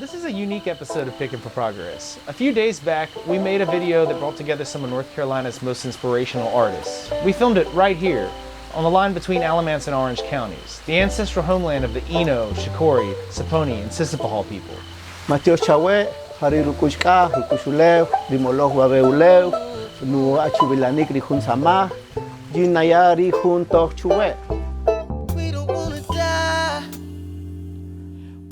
This is a unique episode of Pickin for Progress. A few days back, we made a video that brought together some of North Carolina's most inspirational artists. We filmed it right here, on the line between Alamance and Orange counties, the ancestral homeland of the Eno, Shakori, Saponi, and Sissepahaw people. Mateo Chawe, Hariru Kushka, Hukushulev, Rimoloh Waveulev, Nu Achuvilanik Rihun Sama, Jinaya Rihun Toch Chuwe. We don't wanna die.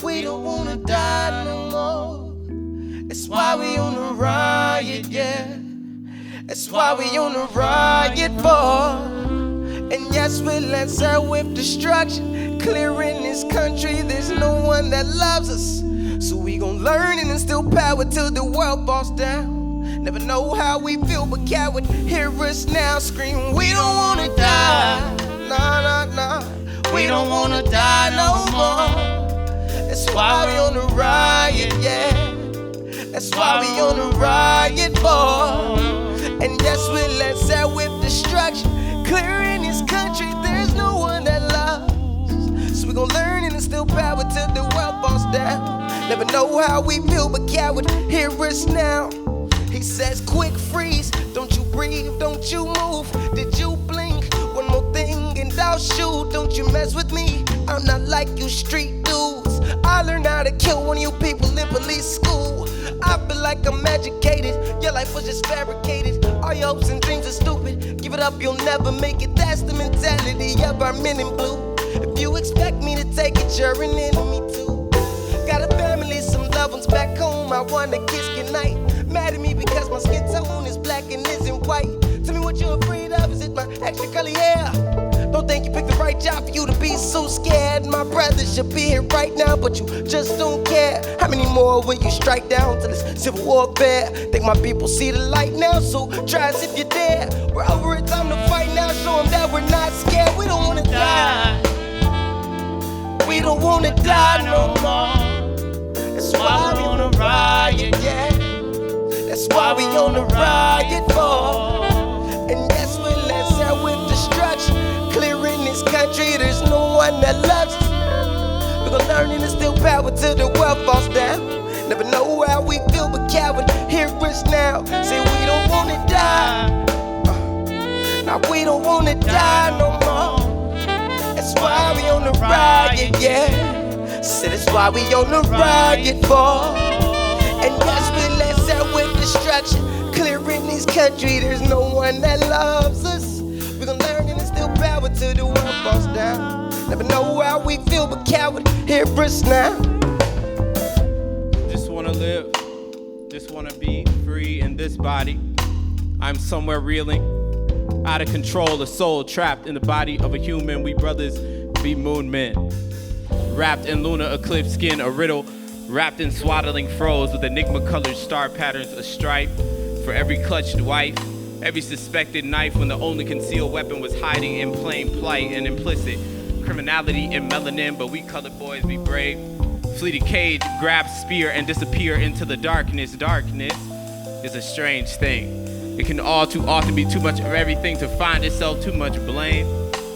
We don't wanna die no more. That's why we on the riot, yeah. That's why we on the riot for. And yes, we let's out with destruction. Clearing this country, there's no one that loves us. So we gon' learn and instill power till the world falls down. Never know how we feel, but coward, hear us now scream. We don't wanna die, nah, nah, nah. We don't wanna die no more. That's why we on the riot, yeah. That's why we on the riot for. And yes, we let's out with destruction. Clearing this country, there's no one that loves. So we gon' learn and instill power till the world falls down. Never know how we feel, but coward, hear us now. He says, quick freeze, don't you breathe, don't you move. Did you blink? One more thing and I'll shoot. Don't you mess with me, I'm not like you street dudes. I learned how to kill one of you people in police school. I feel like I'm educated, your life was just fabricated. All your hopes and dreams are stupid. Give it up, you'll never make it. That's the mentality of our men in blue. If you expect me to take it, you're an enemy too. Got a family, some loved ones back home. I wanna kiss goodnight. Mad at me because my skin tone is black and isn't white. Tell me what you're afraid of, is it my extra curly hair? Don't think you picked the right job for you to be so scared. My brother should be here right now, but you just don't care. How many more will you strike down till it's civil warfare? Think my people see the light now, so try as if you're there. We're over it, time to fight now, show them that we're not scared. We don't wanna die. We don't wanna die no more. That's why we on a riot, yeah. That's why we on the riot for. And yes, we let's out with destruction. Clearing this country, there's no one that loves us. We're gon' learn and instill power till the world falls down. Never know how we feel, but coward, hear us now. Say we don't wanna die. Now we don't wanna die no more. That's why we on the riot, yeah. Say that's why we on the riot for. And yes, we let's out with destruction. Clearing this country, there's no one that loves us. We gon' learn and instill power till the world falls down. Never know how we feel, but coward, hear us now. Just wanna live, just wanna be free in this body. I'm somewhere reeling, out of control, a soul trapped in the body of a human. We brothers be moon men, wrapped in lunar eclipse skin, a riddle, wrapped in swaddling froze with enigma-colored star patterns, a stripe for every clutched wife, every suspected knife when the only concealed weapon was hiding in plain plight and implicit criminality in melanin. But we colored boys be brave, flee the cage, grab spear and disappear into the darkness. Darkness is a strange thing. It can all too often be too much of everything to find itself, too much blame,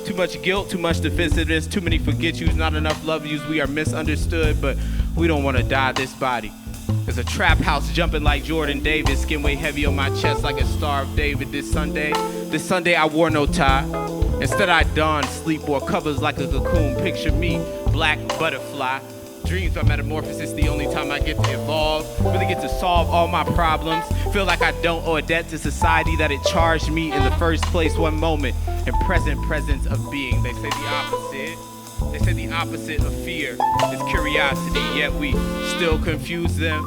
too much guilt, too much defensiveness, too many forget yous, not enough love yous. We are misunderstood, but we don't want to die this body. There's a trap house jumping like Jordan Davis, skin weight heavy on my chest like a Star of David. This Sunday I wore no tie. Instead I donned sleep, wore covers like a cocoon. Picture me, black butterfly. Dreams by metamorphosis, the only time I get to evolve. Really get to solve all my problems. Feel like I don't owe a debt to society that it charged me in the first place. One moment in present presence of being. They say the opposite. They say the opposite of fear is curiosity, yet we still confuse them.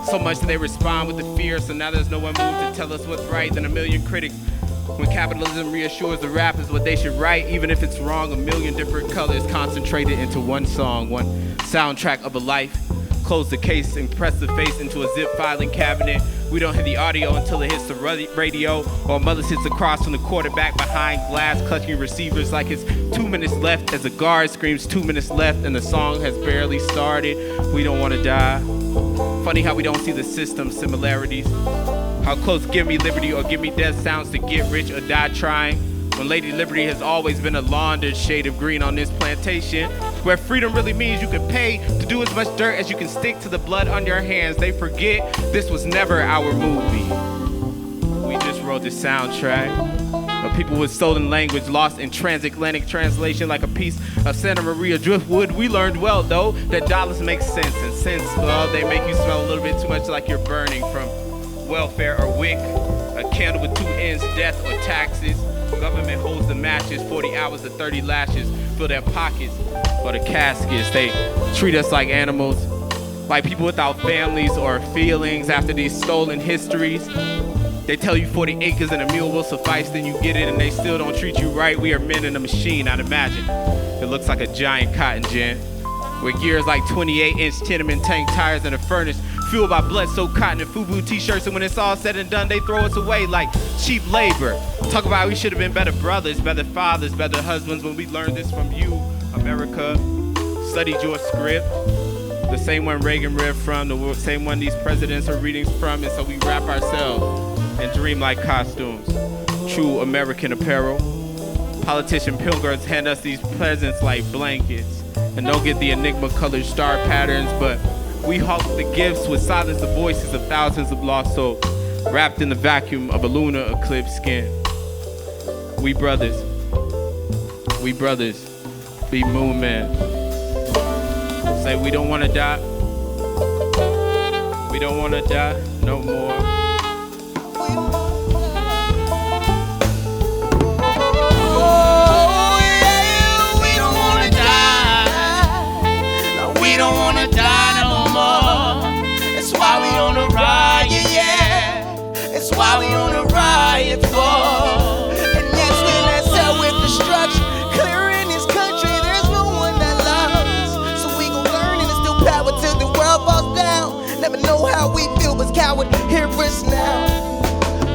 So much that they respond with the fear, so now there's no one moved to tell us what's right. Then a million critics, when capitalism reassures the rap is what they should write, even if it's wrong, a million different colors concentrated into one song, one soundtrack of a life. Close the case and press the face into a zip filing cabinet. We don't hear the audio until it hits the radio, or mother sits across from the quarterback behind glass, clutching receivers like it's 2 minutes left as a guard screams 2 minutes left and the song has barely started. We don't want to die. Funny how we don't see the system similarities. How close give me liberty or give me death sounds to get rich or die trying. when Lady Liberty has always been a laundered shade of green on this plantation, where freedom really means you can pay to do as much dirt as you can stick to the blood on your hands. They forget this was never our movie. We just wrote the soundtrack. Of people with stolen language lost in transatlantic translation like a piece of Santa Maria driftwood. We learned well, though, that dollars make sense, and since, well, they make you smell a little bit too much like you're burning from welfare or wick, a candle with two ends, death or taxes. Government holds the matches, 40 hours to 30 lashes, fill their pockets or the caskets. They treat us like animals, like people without families or feelings after these stolen histories. They tell you 40 acres and a mule will suffice, then you get it and they still don't treat you right. We are men in a machine, I'd imagine. It looks like a giant cotton gin, with gears like 28-inch tenement tank tires and a furnace, fueled by blood-soaked cotton and FUBU t-shirts, and when it's all said and done, they throw us away like cheap labor. Talk about how we should have been better brothers, better fathers, better husbands when we learned this from you, America. Studied your script, the same one Reagan read from, the same one these presidents are reading from, and so we wrap ourselves and dream like costumes, true American apparel. Politician pilgrims hand us these presents like blankets, and don't get the enigma-colored star patterns, but we hawk the gifts with silence the voices of thousands of lost souls, wrapped in the vacuum of a lunar eclipse skin. We brothers, be moon men. Say we don't wanna die, we don't wanna die no more. We don't wanna die no more. That's why we on a riot, yeah. That's why we on a riot for. And yes, we let's hell with destruction. Clear in this country, there's no one that loves. So we gon' learn and instill power till the world falls down. Never know how we feel, but coward, hear us now.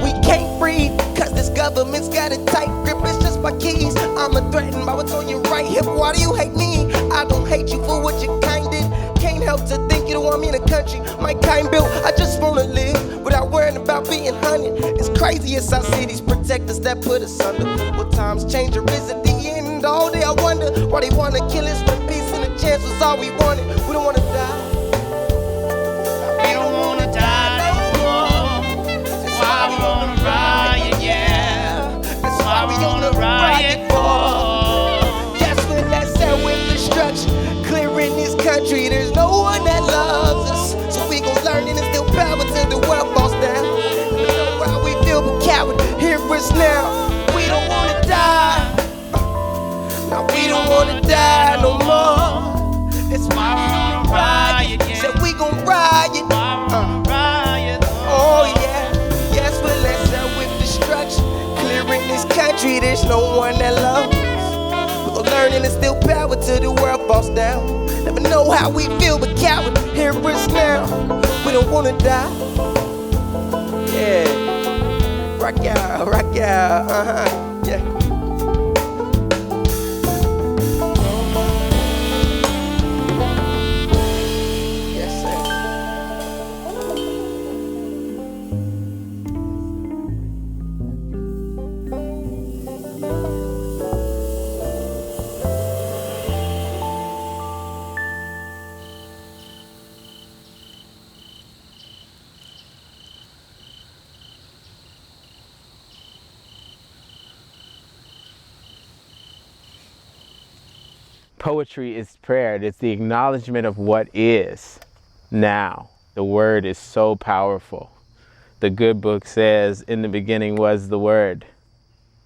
We can't breathe, cause this government's got a tight grip. It's just my keys. I'm a threatened by what's on your right hip. Why do you hate me? I don't hate you for what you kind did. Can't help to think you don't want me in the country my kind built. I just wanna live without worrying about being hunted. It's crazy as our cities protect us that put us under. Will times change or is it the end? All day I wonder why they wanna kill us when peace and a chance was all we wanted. We don't wanna die. We don't wanna die no more. That's why we on a riot, yeah. That's why we on a riot for. Yes, when that's that with destruction. Clearing this country, there's no one that loves us. So we gon' learn and instill power till the world falls down. We know how we feel, but coward, hear us now. We don't wanna die. No, we don't wanna die no more. That's why we're on a riot, yeah. Said we gon' riot. Oh yeah. Yes, but let's out with destruction. Clearing this country, there's no one that loves us. Learning and still power till the world falls down. Never know how we feel, but coward, hear us now. We don't wanna die. Yeah, rock out, yeah. Yes, sir. Poetry is prayer. It's the acknowledgement of what is now. The word is so powerful. The good book says, in the beginning was the word,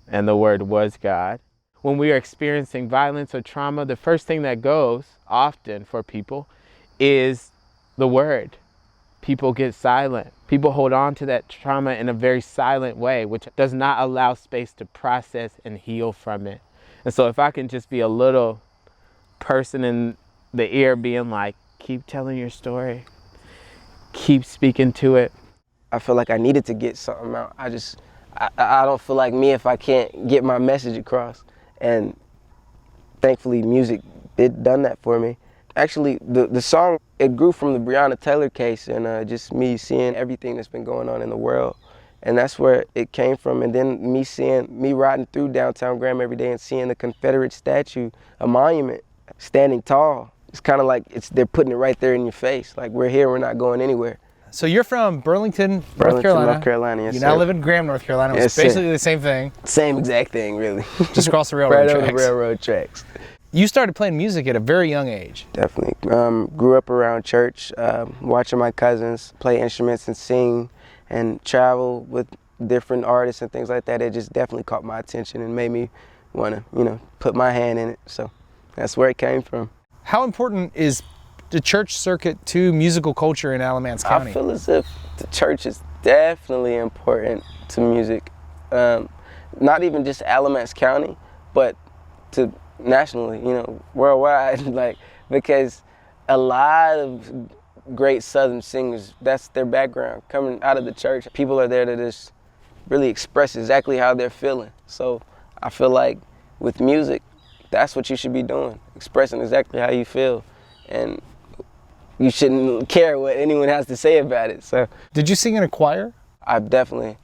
and the word was God. When we are experiencing violence or trauma, the first thing that goes often for people is the word. People get silent. People hold on to that trauma in a very silent way, which does not allow space to process and heal from it. And so if I can just be a little person in the ear being like, keep telling your story, keep speaking to it. I feel like I needed to get something out. I don't feel like me if I can't get my message across. And thankfully music done that for me. Actually, the song, it grew from the Breonna Taylor case and just me seeing everything that's been going on in the world And that's where it came from. And then me riding through downtown Graham every day and seeing the Confederate statue, a monument, standing tall. It's kind of like they're putting it right there in your face. Like, we're here, we're not going anywhere. So you're from Burlington, North Carolina. North Carolina, yes, You sir. now live in Graham, North Carolina. It's Yes, basically sir. the same thing. Same exact thing, really. Just across the railroad right tracks. over the railroad tracks. You started playing music at a very young age. Definitely. Grew up around church, watching my cousins play instruments and sing and travel with different artists and things like that. It just definitely caught my attention and made me want to, put my hand in it. So that's where it came from. How important is the church circuit to musical culture in Alamance County? I feel as if the church is definitely important to music. Not even just Alamance County, but to nationally, worldwide, because a lot of great Southern singers, that's their background, coming out of the church. People are there to just really express exactly how they're feeling. So I feel like with music, that's what you should be doing, expressing exactly how you feel. And you shouldn't care what anyone has to say about it. So, did you sing in a choir? I've definitely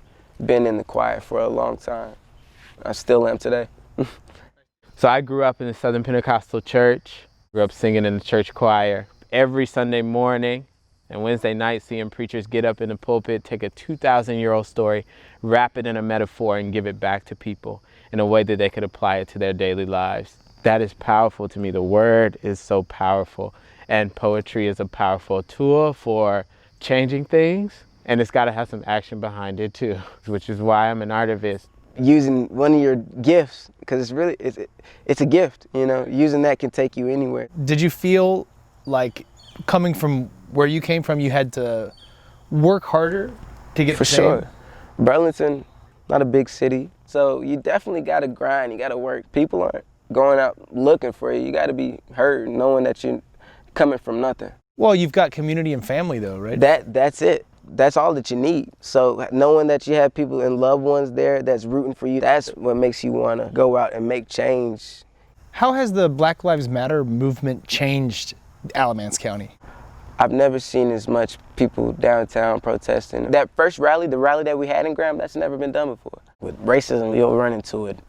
been in the choir for a long time. I still am today. So I grew up in the Southern Pentecostal Church, grew up singing in the church choir. Every Sunday morning and Wednesday night, seeing preachers get up in the pulpit, take a 2,000-year-old story, wrap it in a metaphor, and give it back to people in a way that they could apply it to their daily lives. That is powerful to me. The word is so powerful, and poetry is a powerful tool for changing things, and it's got to have some action behind it too, which is why I'm an artivist. Using one of your gifts, because it's a gift, using that can take you anywhere. Did you feel like coming from where you came from, you had to work harder to get For fame? sure. Burlington, not a big city, so you definitely got to grind, you got to work. People aren't going out looking for you. You got to be heard, knowing that you're coming from nothing. Well, you've got community and family though, right? That's it. That's all that you need. So knowing that you have people and loved ones there that's rooting for you, that's what makes you want to go out and make change. How has the Black Lives Matter movement changed Alamance County? I've never seen as much people downtown protesting. That first rally, the rally that we had in Graham, that's never been done before. With racism, you'll run into it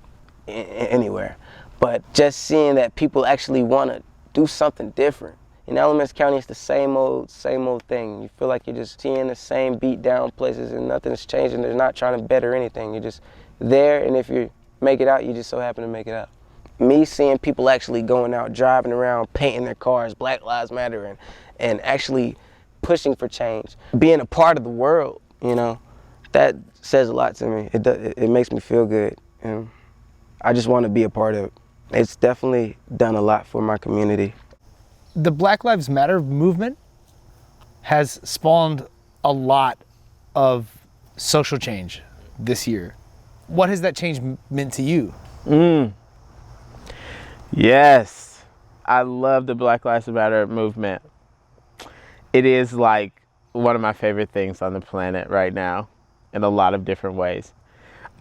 anywhere. But just seeing that people actually want to do something different. In Alamance County, it's the same old thing. You feel like you're just seeing the same beat down places and nothing's changing. They're not trying to better anything. You're just there, and if you make it out, you just so happen to make it out. Me seeing people actually going out, driving around, painting their cars, Black Lives Matter, and actually pushing for change, being a part of the world, that says a lot to me. It makes me feel good, and I just want to be a part of it. It's definitely done a lot for my community. The Black Lives Matter movement has spawned a lot of social change this year. What has that change meant to you? Yes, I love the Black Lives Matter movement. It is like one of my favorite things on the planet right now in a lot of different ways.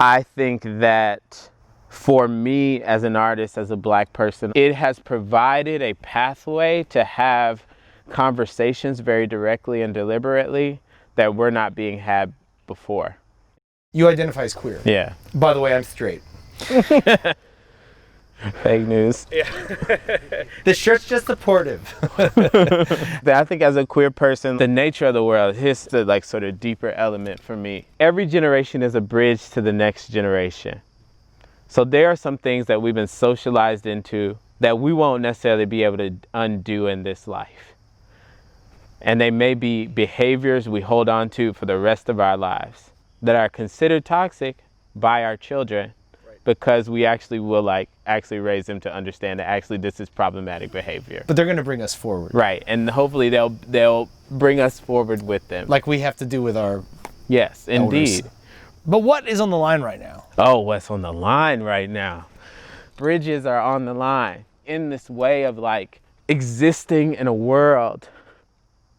I think that for me as an artist, as a Black person, it has provided a pathway to have conversations very directly and deliberately that were not being had before. You identify as queer. Yeah. By the way, I'm straight. Fake news. The shirt's just supportive. I think as a queer person, the nature of the world is the sort of deeper element for me. Every generation is a bridge to the next generation. So there are some things that we've been socialized into that we won't necessarily be able to undo in this life. And they may be behaviors we hold on to for the rest of our lives that are considered toxic by our children, because we actually will actually raise them to understand that actually this is problematic behavior. But they're going to bring us forward. Right, and hopefully they'll bring us forward with them. Like we have to do with our Yes, elders. indeed. But what is on the line right now? Oh, what's on the line right now? Bridges are on the line in this way of existing in a world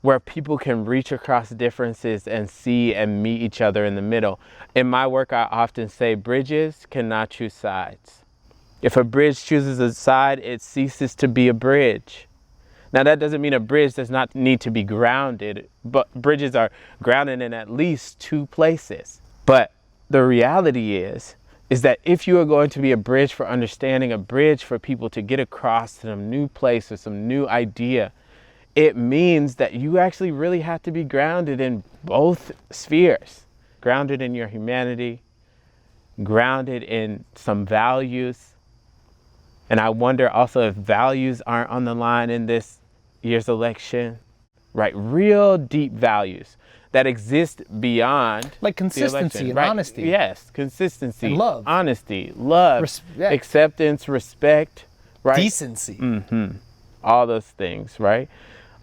where people can reach across differences and see and meet each other in the middle. In my work, I often say bridges cannot choose sides. If a bridge chooses a side, it ceases to be a bridge. Now, that doesn't mean a bridge does not need to be grounded, but bridges are grounded in at least two places. But the reality is that if you are going to be a bridge for understanding, a bridge for people to get across to some new place or some new idea, it means that you actually really have to be grounded in both spheres. Grounded in your humanity, grounded in some values. And I wonder also if values aren't on the line in this year's election, right? Real deep values that exist beyond Like the consistency election, and right? honesty. Yes, consistency, And love. honesty, love, Respect. acceptance, respect, right? Decency. All those things, right,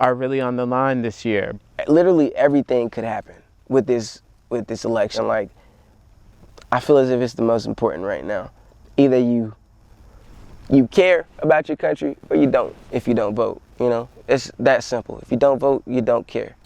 are really on the line this year. Literally everything could happen with this election. Like, I feel as if it's the most important right now. Either you care about your country or you don't if you don't vote, you know? It's that simple. If you don't vote, you don't care.